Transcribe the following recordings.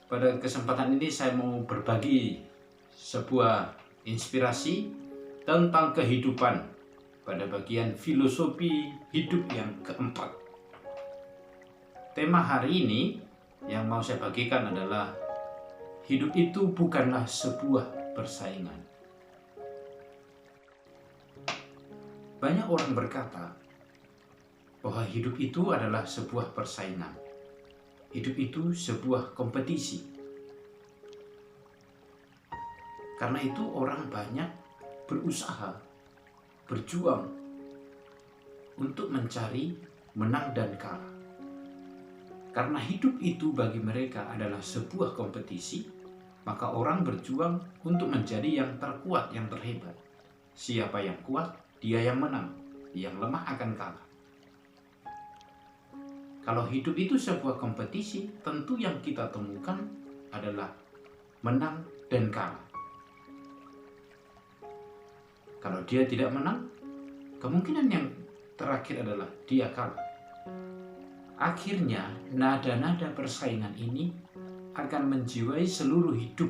Pada kesempatan ini saya mau berbagi sebuah inspirasi tentang kehidupan pada bagian filosofi hidup yang keempat. Tema hari ini yang mau saya bagikan adalah hidup itu bukanlah sebuah persaingan. Banyak orang berkata bahwa hidup itu adalah sebuah persaingan. Hidup itu sebuah kompetisi. Karena itu orang banyak berusaha, berjuang untuk mencari menang dan kalah. Karena hidup itu bagi mereka adalah sebuah kompetisi, maka orang berjuang untuk menjadi yang terkuat, yang terhebat. Siapa yang kuat, dia yang menang. Yang lemah akan kalah. Kalau hidup itu sebuah kompetisi, tentu yang kita temukan adalah menang dan kalah. Kalau dia tidak menang, kemungkinan yang terakhir adalah dia kalah. Akhirnya, nada-nada persaingan ini akan menjiwai seluruh hidup.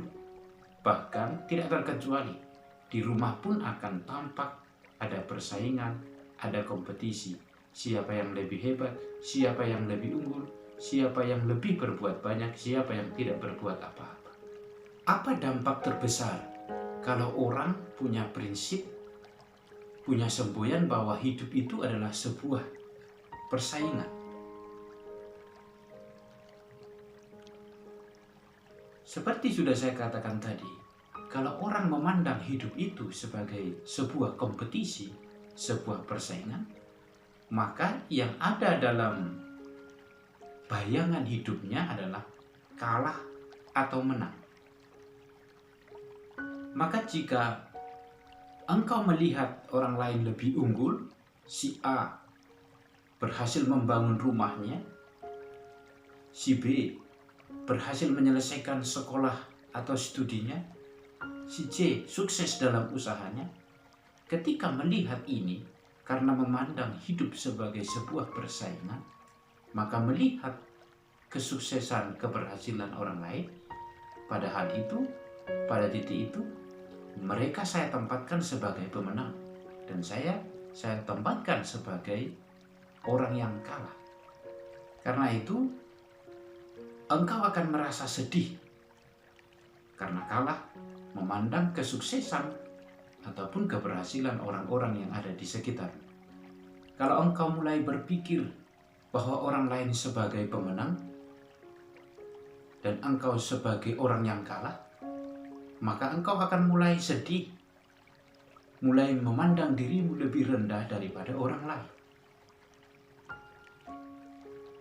Bahkan tidak terkecuali, di rumah pun akan tampak ada persaingan, ada kompetisi. Siapa yang lebih hebat, siapa yang lebih unggul, siapa yang lebih berbuat banyak, siapa yang tidak berbuat apa-apa. Apa dampak terbesar kalau orang punya prinsip, punya semboyan bahwa hidup itu adalah sebuah persaingan? Seperti sudah saya katakan tadi, kalau orang memandang hidup itu sebagai sebuah kompetisi, sebuah persaingan, maka yang ada dalam bayangan hidupnya adalah kalah atau menang. Maka jika engkau melihat orang lain lebih unggul, si A berhasil membangun rumahnya, si B berhasil menyelesaikan sekolah atau studinya, si C sukses dalam usahanya. Ketika melihat ini, karena memandang hidup sebagai sebuah persaingan, maka melihat kesuksesan, keberhasilan orang lain, pada hal itu, pada titik itu, mereka saya tempatkan sebagai pemenang, dan saya tempatkan sebagai orang yang kalah. Karena itu, engkau akan merasa sedih karena kalah memandang kesuksesan ataupun keberhasilan orang-orang yang ada di sekitar. Kalau engkau mulai berpikir bahwa orang lain sebagai pemenang dan engkau sebagai orang yang kalah, maka engkau akan mulai sedih, mulai memandang dirimu lebih rendah daripada orang lain.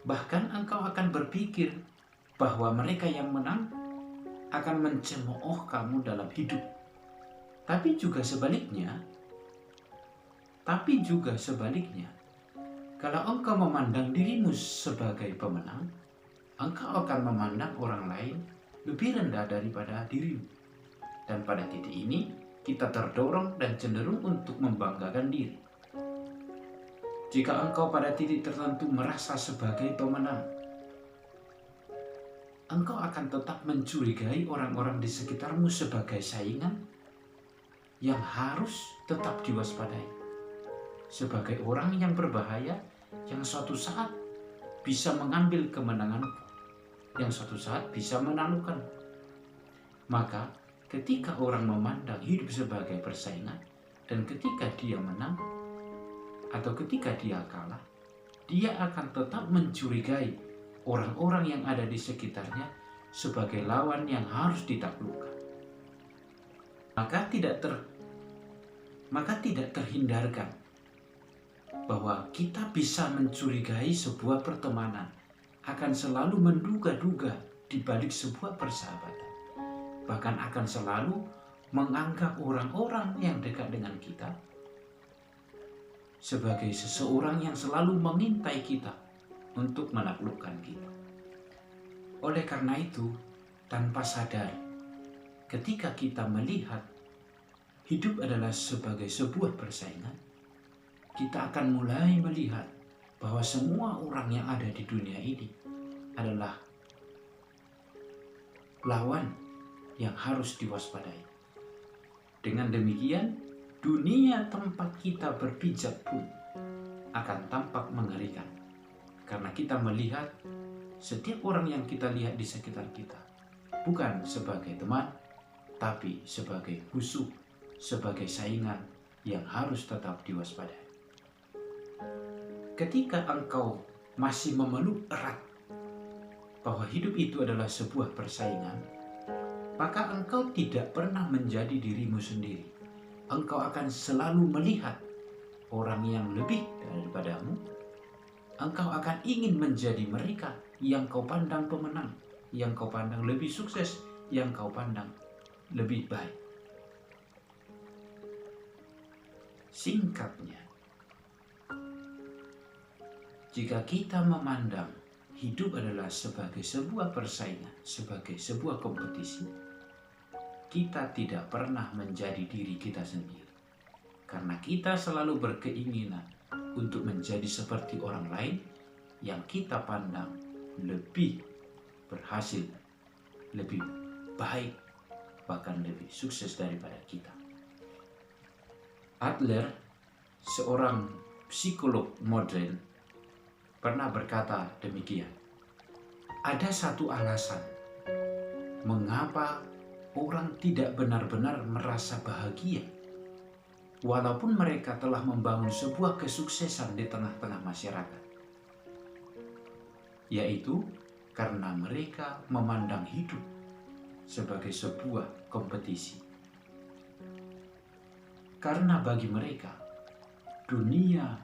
Bahkan engkau akan berpikir bahwa mereka yang menang akan mencemooh kamu dalam hidup. Tapi juga sebaliknya, kalau engkau memandang dirimu sebagai pemenang, engkau akan memandang orang lain lebih rendah daripada dirimu. Dan pada titik ini, kita terdorong dan cenderung untuk membanggakan diri. Jika engkau pada titik tertentu merasa sebagai pemenang, engkau akan tetap mencurigai orang-orang di sekitarmu sebagai saingan yang harus tetap diwaspadai, sebagai orang yang berbahaya, yang suatu saat bisa mengambil kemenangan, yang suatu saat bisa menaklukkan. Maka ketika orang memandang hidup sebagai persaingan, dan ketika dia menang atau ketika dia kalah, dia akan tetap mencurigai orang-orang yang ada di sekitarnya sebagai lawan yang harus ditaklukkan. Maka tidak terhindarkan bahwa kita bisa mencurigai sebuah pertemanan, akan selalu menduga-duga di balik sebuah persahabatan. Bahkan akan selalu menganggap orang-orang yang dekat dengan kita sebagai seseorang yang selalu mengintai kita untuk menaklukkan kita. Oleh karena itu, tanpa sadar, ketika kita melihat hidup adalah sebagai sebuah persaingan, kita akan mulai melihat bahwa semua orang yang ada di dunia ini adalah lawan yang harus diwaspadai. Dengan demikian, dunia tempat kita berpijak pun akan tampak mengerikan, karena kita melihat setiap orang yang kita lihat di sekitar kita bukan sebagai teman, tapi sebagai musuh, sebagai saingan yang harus tetap diwaspadai. Ketika engkau masih memeluk erat bahwa hidup itu adalah sebuah persaingan, maka engkau tidak pernah menjadi dirimu sendiri. Engkau akan selalu melihat orang yang lebih daripadamu. Engkau akan ingin menjadi mereka yang kau pandang pemenang, yang kau pandang lebih sukses, yang kau pandang lebih baik. Singkatnya, jika kita memandang hidup adalah sebagai sebuah persaingan, sebagai sebuah kompetisi, kita tidak pernah menjadi diri kita sendiri. Karena kita selalu berkeinginan untuk menjadi seperti orang lain yang kita pandang lebih berhasil, lebih baik, bahkan lebih sukses daripada kita. Adler, seorang psikolog modern, pernah berkata demikian. Ada satu alasan mengapa orang tidak benar-benar merasa bahagia walaupun mereka telah membangun sebuah kesuksesan di tengah-tengah masyarakat, yaitu karena mereka memandang hidup sebagai sebuah kompetisi. Karena bagi mereka, dunia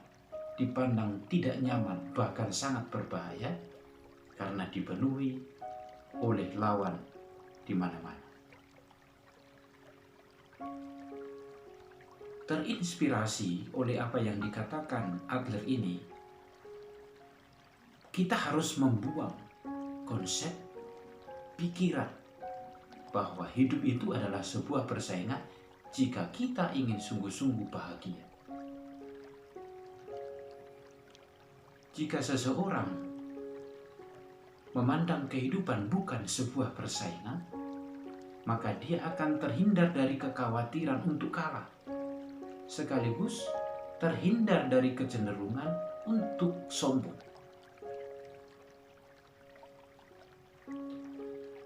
dipandang tidak nyaman, bahkan sangat berbahaya, karena dipenuhi oleh lawan di mana-mana. Terinspirasi oleh apa yang dikatakan Adler ini, kita harus membuang konsep pikiran bahwa hidup itu adalah sebuah persaingan jika kita ingin sungguh-sungguh bahagia. Jika seseorang memandang kehidupan bukan sebuah persaingan, maka dia akan terhindar dari kekhawatiran untuk kalah, sekaligus terhindar dari kecenderungan untuk sombong.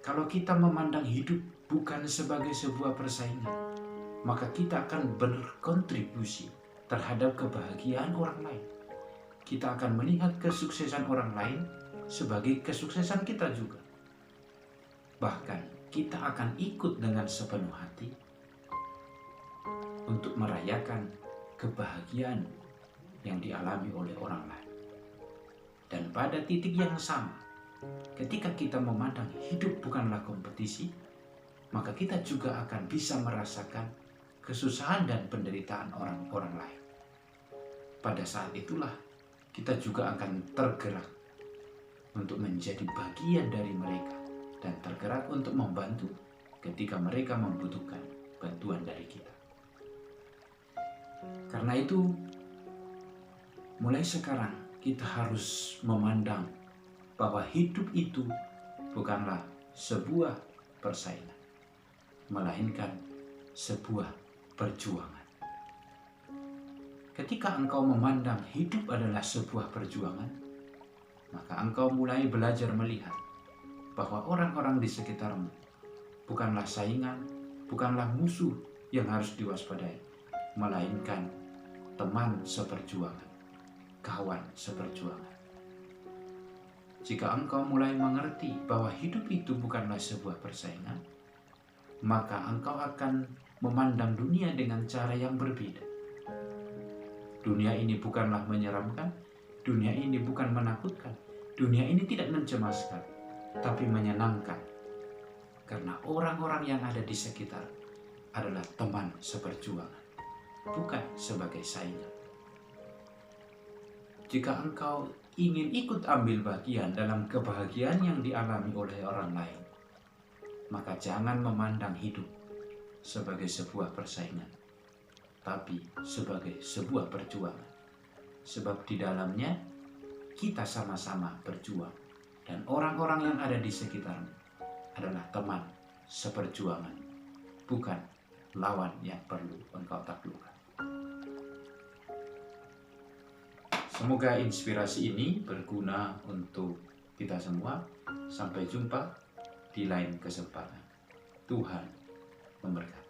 Kalau kita memandang hidup bukan sebagai sebuah persaingan, maka kita akan berkontribusi terhadap kebahagiaan orang lain. Kita akan melihat kesuksesan orang lain sebagai kesuksesan kita juga. Bahkan kita akan ikut dengan sepenuh hati untuk merayakan kebahagiaan yang dialami oleh orang lain. Dan pada titik yang sama, ketika kita memandang hidup bukanlah kompetisi, maka kita juga akan bisa merasakan kesusahan dan penderitaan orang-orang lain. Pada saat itulah kita juga akan tergerak untuk menjadi bagian dari mereka dan tergerak untuk membantu ketika mereka membutuhkan bantuan dari kita. Karena itu, mulai sekarang kita harus memandang bahwa hidup itu bukanlah sebuah persaingan, melainkan sebuah perjuangan. Ketika engkau memandang hidup adalah sebuah perjuangan, maka engkau mulai belajar melihat bahwa orang-orang di sekitarmu bukanlah saingan, bukanlah musuh yang harus diwaspadai, melainkan teman seperjuangan, kawan seperjuangan. Jika engkau mulai mengerti bahwa hidup itu bukanlah sebuah persaingan, maka engkau akan memandang dunia dengan cara yang berbeda. Dunia ini bukanlah menyeramkan, dunia ini bukan menakutkan, dunia ini tidak mencemaskan, tapi menyenangkan. Karena orang-orang yang ada di sekitar adalah teman seperjuangan, bukan sebagai saingan. Jika engkau ingin ikut ambil bagian dalam kebahagiaan yang dialami oleh orang lain, maka jangan memandang hidup sebagai sebuah persaingan, tapi sebagai sebuah perjuangan. Sebab di dalamnya kita sama-sama berjuang, dan orang-orang yang ada di sekitarmu adalah teman seperjuangan, bukan lawan yang perlu engkau taklukkan. Semoga inspirasi ini berguna untuk kita semua. Sampai jumpa di lain kesempatan. Tuhan memberkati.